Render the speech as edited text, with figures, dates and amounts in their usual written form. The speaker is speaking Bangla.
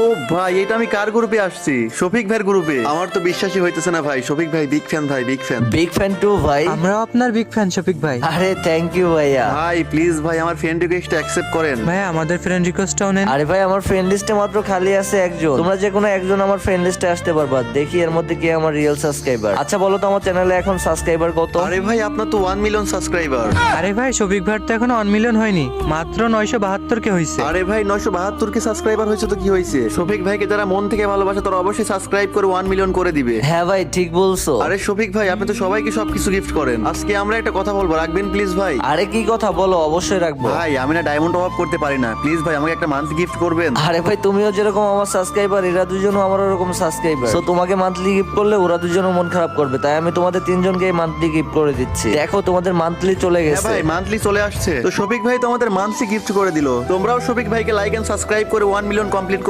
ও ভাই, এটা আমি কার গ্রুপে আসছি? শফিক ভাইয়ের গ্রুপে। আমার তো বিশ্বাসই হইতেছে না ভাই। শফিক ভাই বিগ ফ্যান ভাই, big fan. Big fan too ভাই। আমরাও আপনার বিগ ফ্যান শফিক ভাই। আরে থ্যাংক ইউ ভাইয়া। ভাই প্লিজ ভাই, আমার ফ্রেন্ড রিকোয়েস্ট অ্যাকসেপ্ট করেন। ভাই আমাদের ফ্রেন্ড রিকোয়েস্টটাও নেন। আরে ভাই আমার ফ্রেন্ড লিস্টে মাত্র খালি আছে একজন, তোমরা যে কোনো একজন আমার ফ্রেন্ড লিস্টে আসতে পারবা। দেখি এর মধ্যে কি আমার রিয়েল সাবস্ক্রাইবার। আচ্ছা বলো তো আমার চ্যানেলে এখন সাবস্ক্রাইবার কত? আরে ভাই, আপনার তো 1 মিলিয়ন সাবস্ক্রাইবার। আরে ভাই শফিক ভাইয়ের তো এখনো 1 মিলিয়ন হয়নি, মাত্র 972 কে হয়েছে। আরে ভাই 972 কে সাবস্ক্রাইবার হয়েছে তো কি হয়েছে? শফিক ভাইকে যারা মন থেকে ভালোবাসে তারা অবশ্যই সাবস্ক্রাইব করে 1 মিলিয়ন করে দিবে। হ্যাঁ ভাই ঠিক বলছো। আরে শফিক ভাই, আপনি তো সবাইকে সবকিছু গিফট করেন। আজকে আমরা একটা কথা বলবো, রাখবেন প্লিজ ভাই? আরে কি কথা বলো, অবশ্যই রাখবো। ভাই আমি না ডায়মন্ড অফ করতে পারি না, প্লিজ ভাই আমাকে একটা মান্থলি গিফট করবেন। আরে ভাই তুমিও যেরকম আমার সাবস্ক্রাইবার, এরা দুজনও আমার ওরকম সাবস্ক্রাইবার। তো তোমাকে মান্থলি গিফট করলে ওরা দুজনও মন খারাপ করবে, তাই আমি তোমাদের তিনজনকে মান্থলি গিফট করে দিচ্ছি। দেখো তোমাদের মান্থলি চলে হ্যাঁ গেছে। ভাই, মান্থলি চলে আসছে। তো শফিক ভাই তো আমাদের মান্থলি গিফট করে দিল। তোমরাও শফিক ভাইকে লাইক এন্ড সাবস্ক্রাইব করে 1 মিলিয়ন কমপ্লিট করে